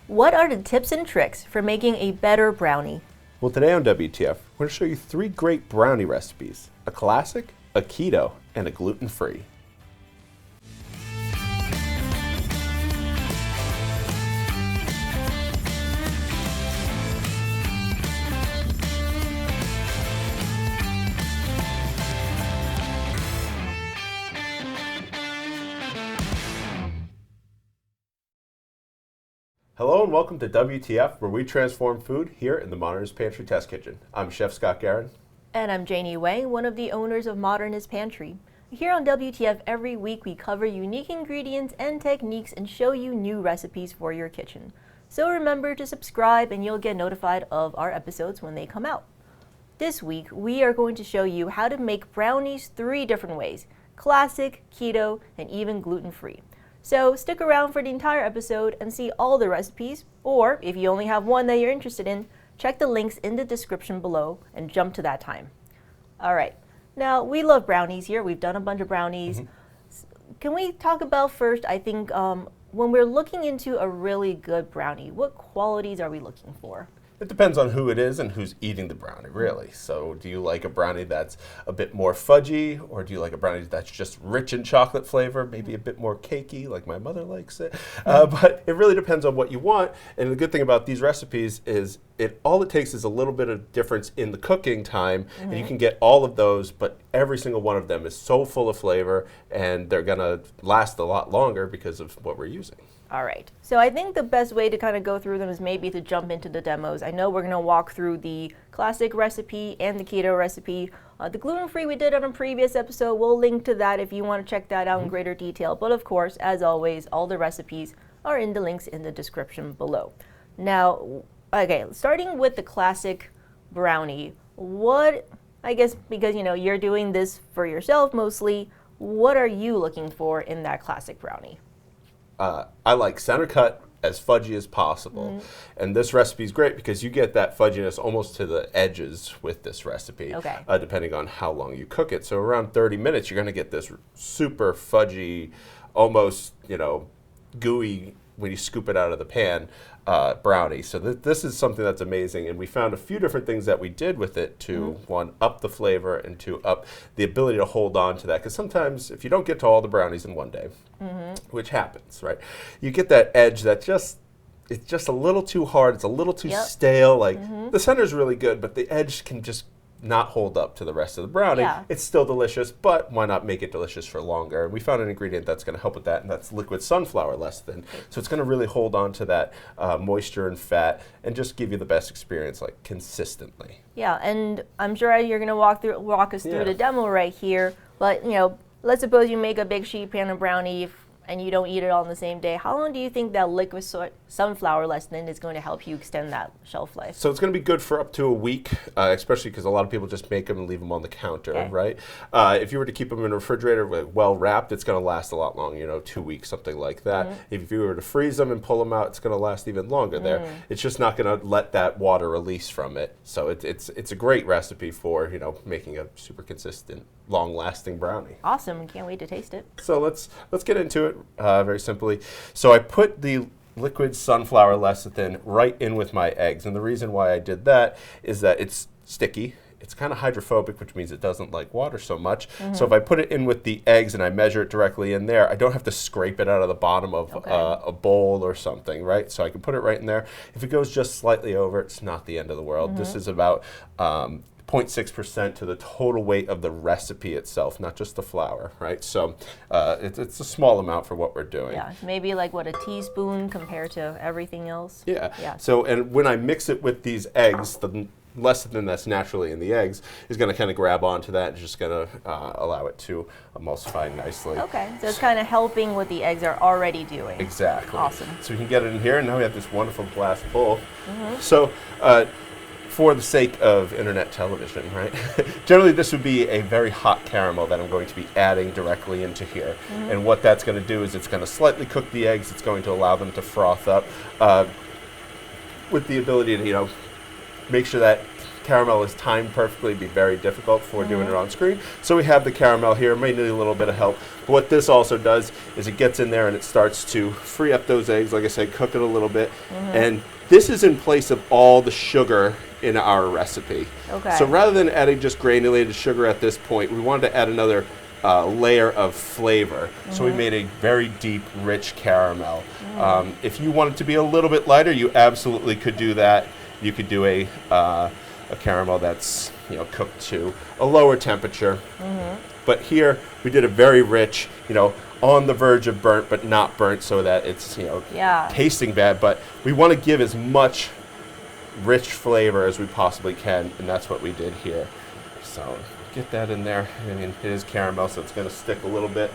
What are the tips and tricks for making a better brownie? Well, today on WTF, we're going to show you 3 great brownie recipes: a classic, a keto, and a gluten-free. Hello and welcome to WTF, where we transform food here in the Modernist Pantry Test Kitchen. I'm Chef Scott Garin. And I'm Janie Wei, one of the owners of Modernist Pantry. Here on WTF every week we cover unique ingredients and techniques and show you new recipes for your kitchen. So remember to subscribe and you'll get notified of our episodes when they come out. This week we are going to show you how to make brownies 3 different ways: classic, keto, and even gluten-free. So stick around for the entire episode and see all the recipes, or if you only have one that you're interested in, check the links in the description below and jump to that time. All right, now we love brownies here. We've done a bunch of brownies. Can we talk about first, I think, when we're looking into a really good brownie, what qualities are we looking for? It depends on who it is and who's eating the brownie, really. So do you like a brownie that's a bit more fudgy, or do you like a brownie that's just rich in chocolate flavor, maybe a bit more cakey, like my mother likes it? But it really depends on what you want. And the good thing about these recipes is all it takes is a little bit of difference in the cooking time, and you can get all of those, but every single one of them is so full of flavor, and they're gonna last a lot longer because of what we're using. All right, so I think the best way to kind of go through them is maybe to jump into the demos. I know we're going to walk through the classic recipe and the keto recipe. The gluten-free we did on a previous episode. We'll link to that if you want to check that out in greater detail. But of course, as always, all the recipes are in the links in the description below. Now, okay, starting with the classic brownie, I guess because you're doing this for yourself mostly, what are you looking for in that classic brownie? I like center cut, as fudgy as possible. And this recipe is great because you get that fudginess almost to the edges with this recipe, depending on how long you cook it. So around 30 minutes, you're going to get this super fudgy, almost, gooey when you scoop it out of the pan brownie. So this is something that's amazing, and we found a few different things that we did with it to, one, up the flavor, and two, up the ability to hold on to that. Because sometimes if you don't get to all the brownies in one day, which happens, right, you get that edge that it's just a little too hard, it's a little too stale. Like the center's really good, but the edge can just not hold up to the rest of the brownie. It's still delicious, but why not make it delicious for longer? And we found an ingredient that's going to help with that, and that's liquid sunflower lecithin. So it's going to really hold on to that moisture and fat and just give you the best experience, like, consistently. Yeah, and I'm sure you're going to walk us through the demo right here, but let's suppose you make a big sheet pan of brownie and you don't eat it all on the same day. How long do you think that liquid sunflower lecithin is going to help you extend that shelf life? So it's going to be good for up to a week, especially because a lot of people just make them and leave them on the counter, right? If you were to keep them in a refrigerator well wrapped, it's going to last a lot longer, 2 weeks, something like that. If you were to freeze them and pull them out, it's going to last even longer there. It's just not going to let that water release from it. So it's a great recipe for, making a super consistent, long-lasting brownie. Awesome, can't wait to taste it. So let's get into it very simply. So I put the liquid sunflower lecithin right in with my eggs, and the reason why I did that is that it's sticky. It's kind of hydrophobic, which means it doesn't like water so much. So if I put it in with the eggs and I measure it directly in there, I don't have to scrape it out of the bottom of a bowl or something, right? So I can put it right in there. If it goes just slightly over, it's not the end of the world. This is about 0.6% to the total weight of the recipe itself, not just the flour, right? So it's a small amount for what we're doing. Yeah, maybe like a teaspoon compared to everything else. Yeah. So, and when I mix it with these eggs, the lecithin that's naturally in the eggs is going to kind of grab onto that and just going to allow it to emulsify nicely. Okay, so it's kind of helping what the eggs are already doing. Exactly. Awesome. So we can get it in here, and now we have this wonderful glass bowl. So for the sake of internet television, right? Generally, this would be a very hot caramel that I'm going to be adding directly into here. And what that's going to do is it's going to slightly cook the eggs. It's going to allow them to froth up with the ability to, make sure that caramel is timed perfectly, it'd be very difficult for doing it on screen. So we have the caramel here, may need a little bit of help. But what this also does is it gets in there and it starts to free up those eggs, like I said, cook it a little bit. And this is in place of all the sugar in our recipe. Okay. So rather than adding just granulated sugar at this point, we wanted to add another layer of flavor. So we made a very deep, rich caramel. If you wanted to be a little bit lighter, you absolutely could do that. You could do a caramel that's cooked to a lower temperature. But here we did a very rich, on the verge of burnt but not burnt, so that it's tasting bad. But we want to give as much rich flavor as we possibly can, and that's what we did here. So get that in there. I mean, it is caramel, so it's going to stick a little bit.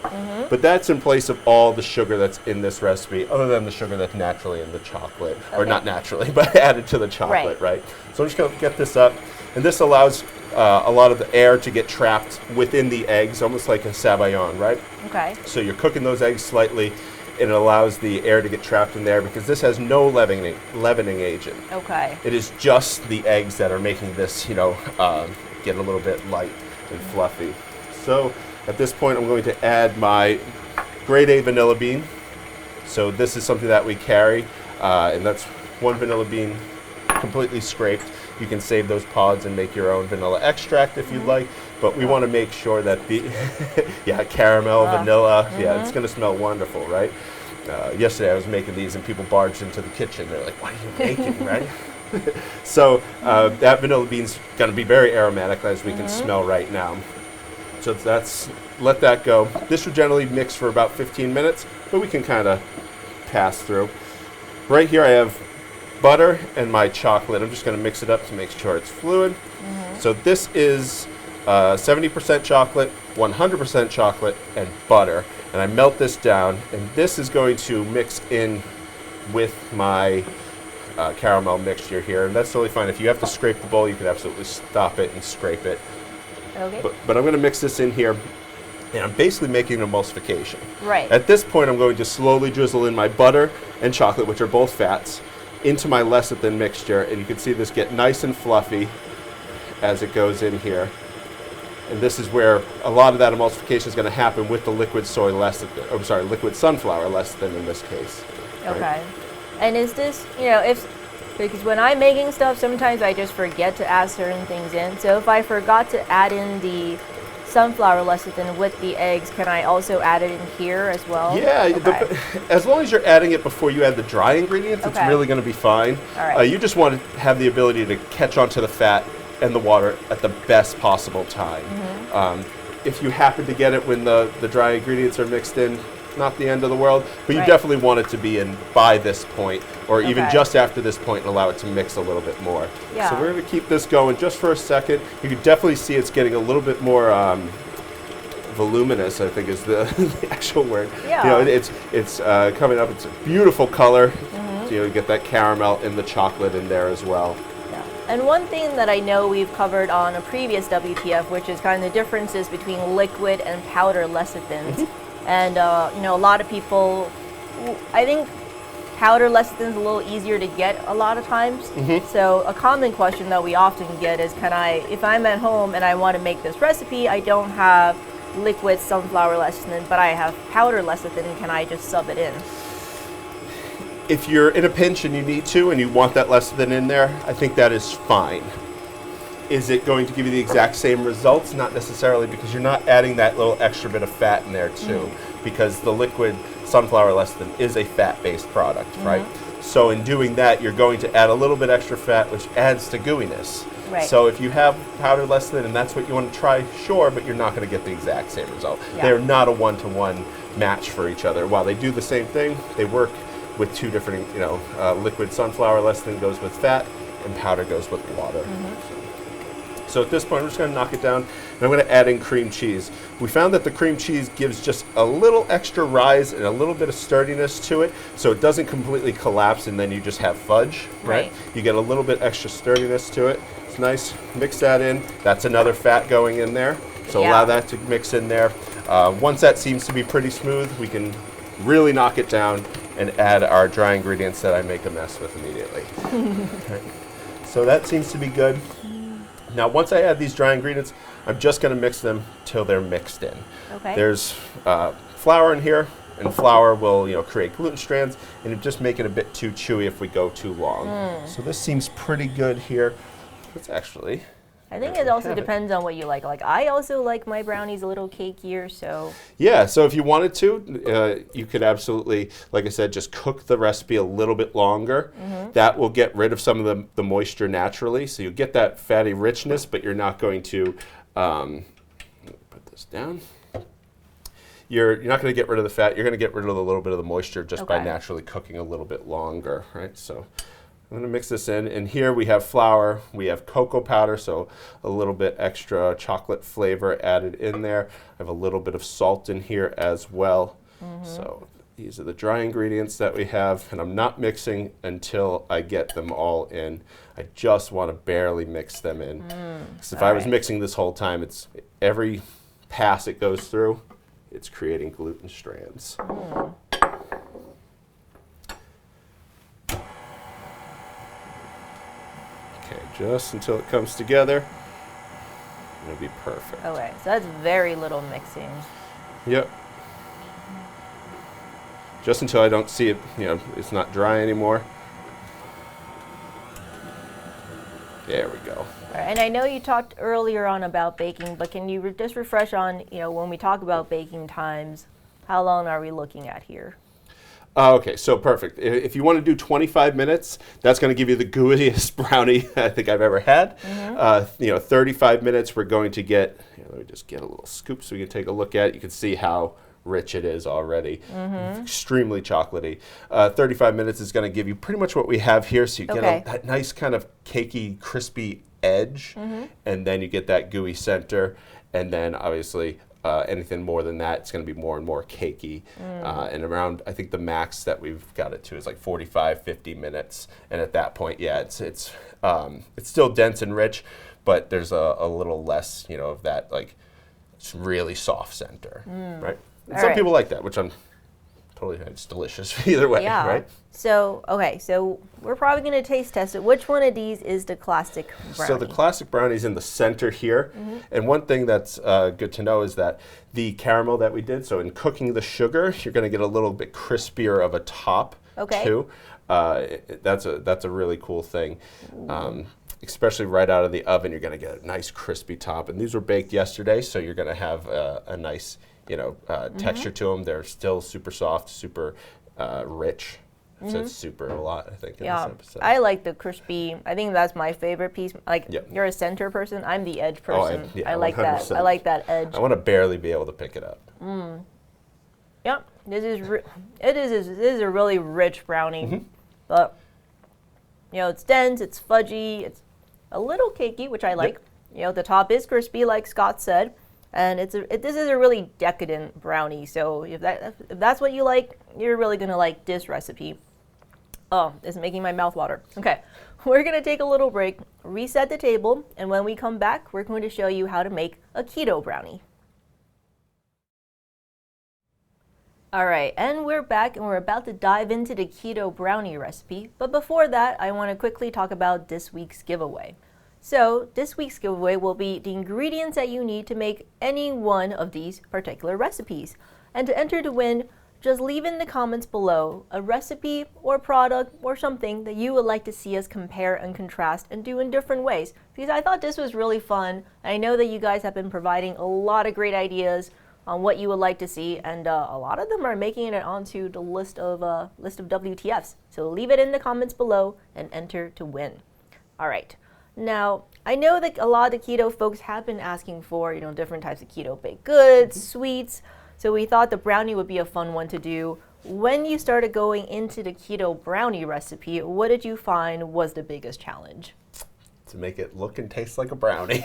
But that's in place of all the sugar that's in this recipe, other than the sugar that's naturally in the chocolate. Or not naturally, but added to the chocolate, right? So I'm just going to get this up. And this allows a lot of the air to get trapped within the eggs, almost like a sabayon, right? Okay. So you're cooking those eggs slightly, and it allows the air to get trapped in there because this has no leavening agent. Okay. It is just the eggs that are making this, get a little bit light and fluffy. So at this point, I'm going to add my grade A vanilla bean. So this is something that we carry, and that's one vanilla bean completely scraped. You can save those pods and make your own vanilla extract if you'd like, but we want to make sure that the, caramel, vanilla, it's going to smell wonderful, right? Yesterday I was making these and people barged into the kitchen. They're like, what are you making, right? So that vanilla bean's going to be very aromatic, as we can smell right now. So let that go. This would generally mix for about 15 minutes, but we can kind of pass through. Right here I have butter and my chocolate. I'm just going to mix it up to make sure it's fluid. So this is 70% chocolate, 100% chocolate, and butter. And I melt this down, and this is going to mix in with my caramel mixture here. And that's totally fine. If you have to scrape the bowl, you can absolutely stop it and scrape it. Okay. But I'm going to mix this in here, and I'm basically making an emulsification. Right. At this point, I'm going to slowly drizzle in my butter and chocolate, which are both fats, into my lecithin mixture, and you can see this get nice and fluffy as it goes in here. And this is where a lot of that emulsification is going to happen with the liquid liquid sunflower lecithin in this case. Okay. Right? And is this, because when I'm making stuff, sometimes I just forget to add certain things in. So if I forgot to add in the sunflower lecithin with the eggs, can I also add it in here as well? Yeah, as long as you're adding it before you add the dry ingredients, it's really going to be fine. All right. You just want to have the ability to catch onto the fat and the water at the best possible time. If you happen to get it when the dry ingredients are mixed in, not the end of the world, but you definitely want it to be in by this point, or even just after this point, and allow it to mix a little bit more. Yeah. So we're going to keep this going just for a second. You can definitely see it's getting a little bit more voluminous, I think is the actual word. Yeah. It's coming up. It's a beautiful color. So you get that caramel and the chocolate in there as well. And one thing that I know we've covered on a previous WTF, which is kind of the differences between liquid and powder lecithins. And a lot of people, I think powder lecithin is a little easier to get a lot of times. So a common question that we often get is, if I'm at home and I want to make this recipe, I don't have liquid sunflower lecithin, but I have powder lecithin, can I just sub it in? If you're in a pinch and you need to, and you want that lecithin in there, I think that is fine. Is it going to give you the exact same results? Not necessarily, because you're not adding that little extra bit of fat in there too, because the liquid sunflower lecithin is a fat-based product, right? So in doing that, you're going to add a little bit extra fat, which adds to gooiness. Right. So if you have powdered lecithin and that's what you want to try, sure, but you're not going to get the exact same result. They're not a one-to-one match for each other. While they do the same thing, they work with two different, liquid sunflower lecithin goes with fat and powder goes with water. So at this point, I'm just going to knock it down, and I'm going to add in cream cheese. We found that the cream cheese gives just a little extra rise and a little bit of sturdiness to it, so it doesn't completely collapse and then you just have fudge, right? You get a little bit extra sturdiness to it. It's nice. Mix that in. That's another fat going in there, so allow that to mix in there. Once that seems to be pretty smooth, we can really knock it down and add our dry ingredients that I make a mess with immediately. So that seems to be good. Now, once I add these dry ingredients, I'm just going to mix them till they're mixed in. Okay. There's flour in here, and flour will create gluten strands, and it just make it a bit too chewy if we go too long. So this seems pretty good here. It's actually... I think it also depends on what you like. Like, I also like my brownies a little cakier, so... Yeah, so if you wanted to, you could absolutely, like I said, just cook the recipe a little bit longer. That will get rid of some of the moisture naturally, so you get that fatty richness, but you're not going to... put this down. You're not going to get rid of the fat. You're going to get rid of a little bit of the moisture just by naturally cooking a little bit longer, right? So... I'm going to mix this in, and here we have flour, we have cocoa powder, so a little bit extra chocolate flavor added in there. I have a little bit of salt in here as well. So these are the dry ingredients that we have, and I'm not mixing until I get them all in. I just want to barely mix them in. Because if I was mixing this whole time, it's every pass it goes through, it's creating gluten strands. Just until it comes together, it'll be perfect. Okay, so that's very little mixing. Yep. Just until I don't see it, it's not dry anymore. There we go. All right, and I know you talked earlier on about baking, but can you just refresh on, when we talk about baking times, how long are we looking at here? Okay, so perfect. If you want to do 25 minutes, that's going to give you the gooeyest brownie I think I've ever had. 35 minutes, we're going to get, let me just get a little scoop so we can take a look at it. You can see how rich it is already. Extremely chocolatey. 35 minutes is going to give you pretty much what we have here, so you get that nice kind of cakey, crispy edge, and then you get that gooey center, and then obviously anything more than that, it's going to be more and more cakey. And around, I think the max that we've got it to is like 45, 50 minutes. And at that point, yeah, it's still dense and rich, but there's a little less, of that, like, it's really soft center, right? And some people like that, which I'm totally, it's delicious either way, right? So, okay, so we're probably going to taste test it. Which one of these is the classic brownie? So the classic brownie is in the center here. And one thing that's good to know is that the caramel that we did, so in cooking the sugar, you're going to get a little bit crispier of a top too. That's a really cool thing. Especially right out of the oven, you're going to get a nice crispy top. And these were baked yesterday, so you're going to have a nice texture to them. They're still super soft, super rich. I've said super a lot, I think, in this episode. I like the crispy. I think that's my favorite piece. Like, you're a center person. I'm the edge person. I like 100%. That. I like that edge. I want to barely be able to pick it up. Yep. This is a really rich brownie. But, it's dense, it's fudgy, it's a little cakey, which I like. The top is crispy, like Scott said. And this is a really decadent brownie. So if that's what you like, you're really going to like this recipe. Oh, it's making my mouth water. Okay, we're going to take a little break, reset the table, and when we come back, we're going to show you how to make a keto brownie. All right, and we're back, and we're about to dive into the keto brownie recipe. But before that, I want to quickly talk about this week's giveaway. So this week's giveaway will be the ingredients that you need to make any one of these particular recipes. And to enter to win, just leave in the comments below a recipe or product or something that you would like to see us compare and contrast and do in different ways. Because I thought this was really fun. I know that you guys have been providing a lot of great ideas on what you would like to see, and a lot of them are making it onto the list of WTFs. So leave it in the comments below and enter to win. All right. Now, I know that a lot of the keto folks have been asking for, different types of keto baked goods, sweets, so we thought the brownie would be a fun one to do. When you started going into the keto brownie recipe, what did you find was the biggest challenge? To make it look and taste like a brownie.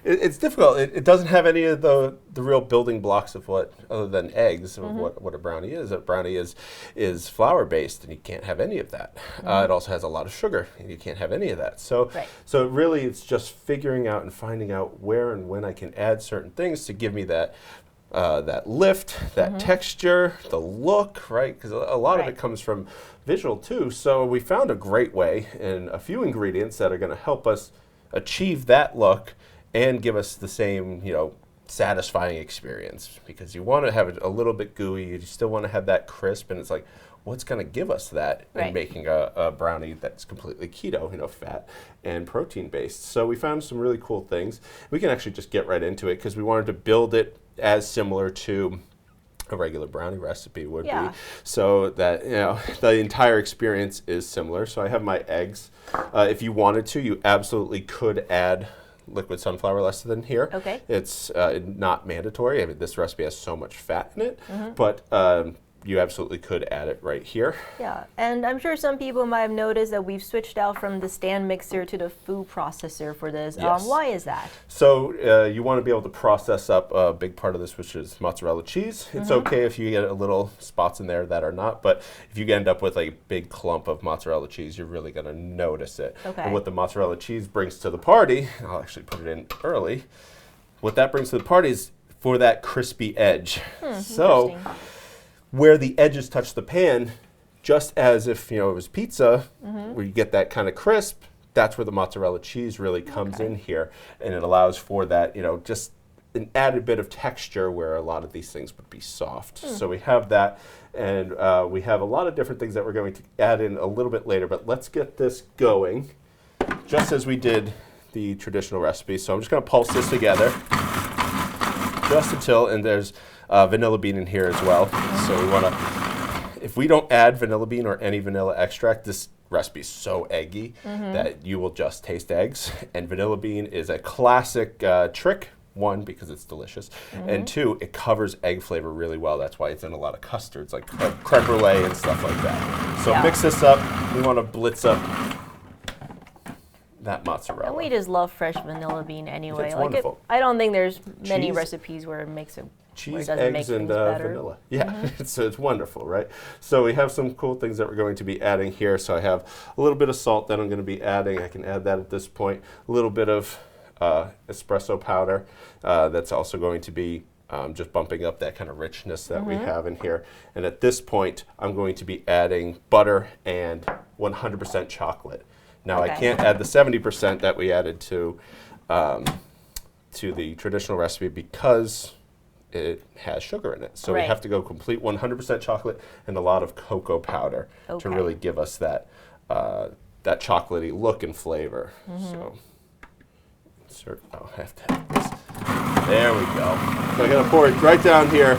It's difficult. It doesn't have any of the real building blocks of other than eggs, of what a brownie is. A brownie is flour based, and you can't have any of that. It also has a lot of sugar, and you can't have any of that. So really it's just figuring out and finding out where and when I can add certain things to give me that lift, that texture, the look, right? Because a lot of it comes from visual too. So we found a great way and a few ingredients that are going to help us achieve that look and give us the same, satisfying experience, because you want to have it a little bit gooey, you still want to have that crisp, and it's like, what's going to give us that in making a brownie that's completely keto, fat and protein based. So we found some really cool things. We can actually just get right into it, because we wanted to build it as similar to a regular brownie recipe would be, so that the entire experience is similar. So I have my eggs. If you wanted to, you absolutely could add liquid sunflower lecithin here. Okay. It's not mandatory. I mean, this recipe has so much fat in it, but you absolutely could add it right here. Yeah, and I'm sure some people might have noticed that we've switched out from the stand mixer to the food processor for this. Yes. Why is that? So you want to be able to process up a big part of this, which is mozzarella cheese. It's okay if you get a little spots in there that are not, but if you end up with a big clump of mozzarella cheese, you're really going to notice it. Okay. And what the mozzarella cheese brings to the party, I'll actually put it in early, what that brings to the party is for that crispy edge. So where the edges touch the pan, just as if it was pizza, where you get that kind of crisp, that's where the mozzarella cheese really comes in here, and it allows for that, just an added bit of texture where a lot of these things would be soft. So we have that, and we have a lot of different things that we're going to add in a little bit later, but let's get this going, just as we did the traditional recipe. So I'm just going to pulse this together, just until, and there's vanilla bean in here as well. So we want to, if we don't add vanilla bean or any vanilla extract, this recipe is so eggy that you will just taste eggs. And vanilla bean is a classic trick. One, because it's delicious, and two, it covers egg flavor really well. That's why it's in a lot of custards, like creme brulee and stuff like that. So mix this up. We want to blitz up that mozzarella. And we just love fresh vanilla bean anyway. It's wonderful. I don't think there's many recipes where it makes it cheese, eggs, and vanilla. Yeah, it's wonderful, right? So we have some cool things that we're going to be adding here. So I have a little bit of salt that I'm going to be adding. I can add that at this point. A little bit of espresso powder. That's also going to be just bumping up that kind of richness that we have in here. And at this point, I'm going to be adding butter and 100% chocolate. Now I can't add the 70% that we added to the traditional recipe because it has sugar in it. So we have to go complete 100% chocolate and a lot of cocoa powder to really give us that that chocolatey look and flavor. So I'll have to have this. There we go. So I'm going to pour it right down here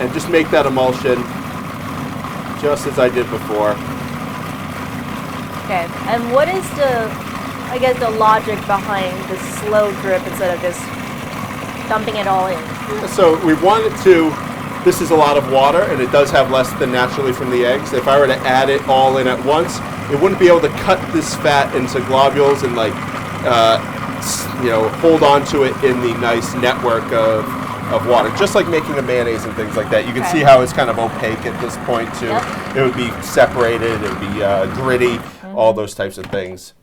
and just make that emulsion just as I did before. Okay, and what is the logic behind the slow drip instead of just dumping it all in? Yeah, so we want it to, this is a lot of water, and it does have less than naturally from the eggs. If I were to add it all in at once, it wouldn't be able to cut this fat into globules and hold on to it in the nice network of water, just like making a mayonnaise and things like that. You can see how it's kind of opaque at this point too. It would be separated, it would be gritty, all those types of things,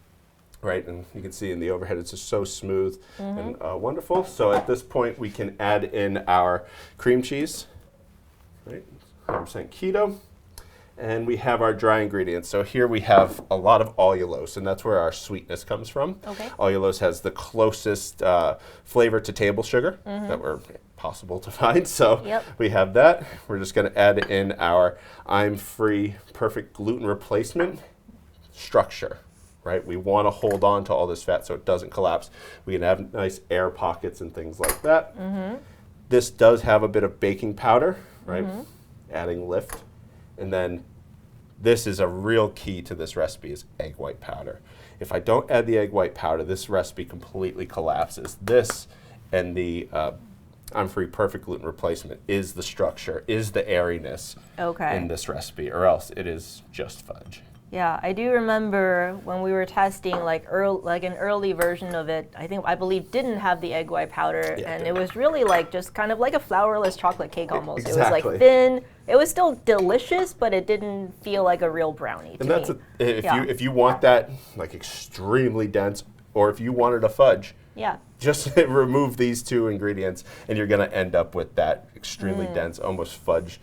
right? And you can see in the overhead it's just so smooth and wonderful. So at this point we can add in our cream cheese, right? 100% keto. And we have our dry ingredients. So here we have a lot of allulose, and that's where our sweetness comes from. Allulose has the closest flavor to table sugar that were possible to find. So we have that. We're just going to add in our I'm Free Perfect Gluten Replacement structure, right? We want to hold on to all this fat so it doesn't collapse. We can have nice air pockets and things like that. This does have a bit of baking powder, right? Adding lift. And then this is a real key to this recipe is egg white powder. If I don't add the egg white powder, this recipe completely collapses. This and the I'm Free Perfect Gluten Replacement is the structure, is the airiness in this recipe, or else it is just fudge. Yeah, I do remember when we were testing like an early version of it, I believe didn't have the egg white powder, and it was really just kind of like a flourless chocolate cake almost. It was like thin. It was still delicious, but it didn't feel like a real brownie to me. If you want that like extremely dense, or if you wanted a fudge, just remove these two ingredients, and you're going to end up with that extremely dense, almost fudge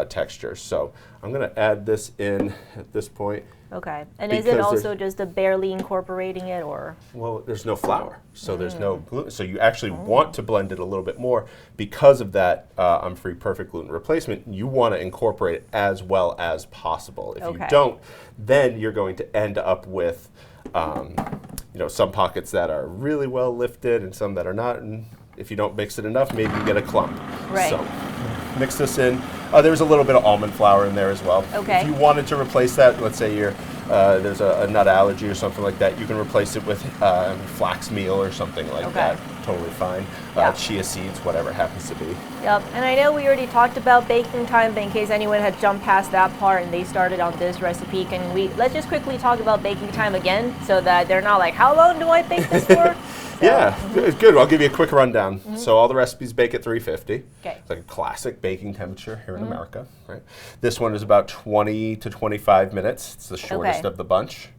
texture. So I'm going to add this in at this point. Okay. And is it also just a barely incorporating it, or? Well, there's no flour, so there's no gluten. So you actually want to blend it a little bit more because of that I'm Free Perfect gluten replacement. You want to incorporate it as well as possible. If you don't, then you're going to end up with some pockets that are really well lifted and some that are not. And if you don't mix it enough, maybe you get a clump. Right. So mix this in. There's a little bit of almond flour in there as well. Okay. If you wanted to replace that, let's say there's a nut allergy or something like that, you can replace it with flax meal or something like that. Totally fine. Chia seeds, whatever it happens to be. Yep. And I know we already talked about baking time, but in case anyone had jumped past that part and they started on this recipe, let's just quickly talk about baking time again so that they're not like, how long do I bake this for? Yeah, good. I'll give you a quick rundown. So all the recipes bake at 350. Okay. It's like a classic baking temperature here in America, right? This one is about 20 to 25 minutes. It's the shortest of the bunch.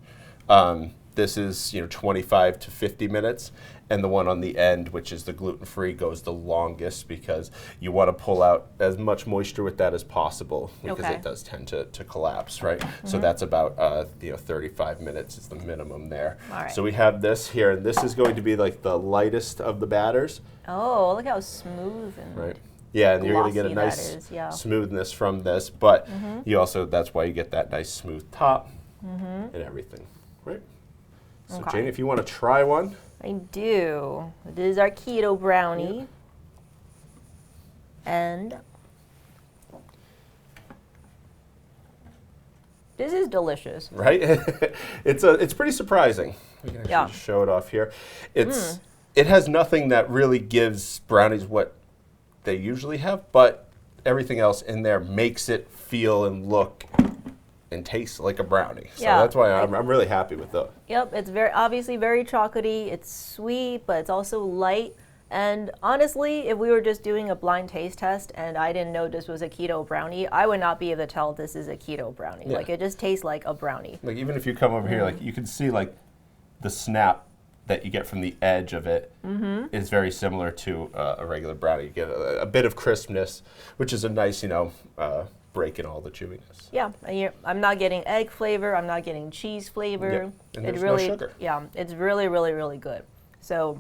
This is 25 to 50 minutes. And the one on the end, which is the gluten-free, goes the longest because you want to pull out as much moisture with that as possible because it does tend to collapse, right? So that's about 35 minutes is the minimum there. All right. So we have this here, and this is going to be like the lightest of the batters. Oh, look how smooth and yeah, and you're going to get a nice smoothness from this, but you also, that's why you get that nice smooth top and everything, right? So Jane, if you want to try one. I do. This is our keto brownie. And this is delicious. Right? It's pretty surprising. We can actually show it off here. It has nothing that really gives brownies what they usually have, but everything else in there makes it feel and look and taste like a brownie. So that's why I'm really happy with it. Yep, it's obviously very chocolatey. It's sweet, but it's also light. And honestly, if we were just doing a blind taste test and I didn't know this was a keto brownie, I would not be able to tell this is a keto brownie. Like, it just tastes like a brownie. Like, even if you come over here, like, you can see like the snap that you get from the edge of it is very similar to a regular brownie. You get a bit of crispness, which is a nice, break in all the chewiness. Yeah, I'm not getting egg flavor. I'm not getting cheese flavor. Yep. And there's no sugar. Yeah, it's really, really, really good. So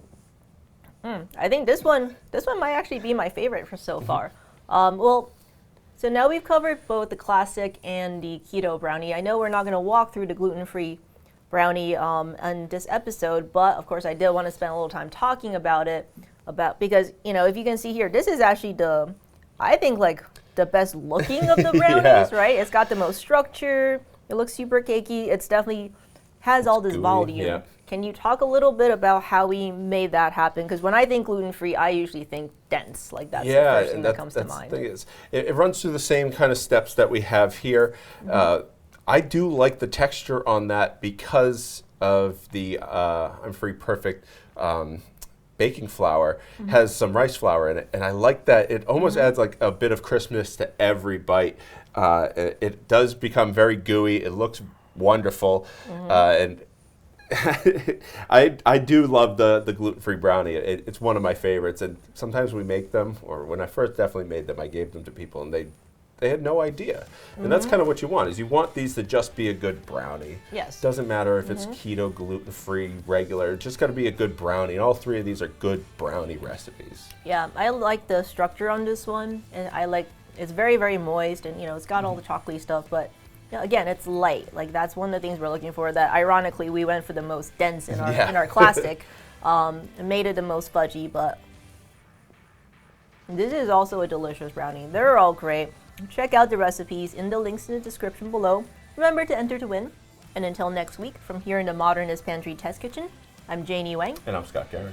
I think this one might actually be my favorite for so far. So now we've covered both the classic and the keto brownie. I know we're not going to walk through the gluten-free brownie on this episode, but of course I did want to spend a little time talking about it, because if you can see here, this is actually I think the best looking of the brownies, right? It's got the most structure. It looks super cakey. It's definitely has all this gooey volume. Yeah. Can you talk a little bit about how we made that happen? Because when I think gluten-free, I usually think dense. Like that's the first thing that comes to mind. The thing is, it runs through the same kind of steps that we have here. I do like the texture on that because of the I'm Free Perfect baking flour has some rice flour in it, and I like that. It almost adds like a bit of crispness to every bite. It does become very gooey. It looks wonderful, and I do love the gluten-free brownie. It's one of my favorites, and sometimes we make them, or when I first definitely made them, I gave them to people, and they had no idea. And that's kind of what you want, is you want these to just be a good brownie. Yes. Doesn't matter if it's keto, gluten-free, regular, it's just got to be a good brownie. And all three of these are good brownie recipes. Yeah, I like the structure on this one. And it's very, very moist, and it's got all the chocolatey stuff, but again, it's light. Like, that's one of the things we're looking for, that ironically we went for the most dense in our classic, and made it the most fudgy, but this is also a delicious brownie. They're all great. Check out the recipes in the links in the description below. Remember to enter to win. And until next week, from here in the Modernist Pantry Test Kitchen, I'm Janie Wang. And I'm Scott Gary.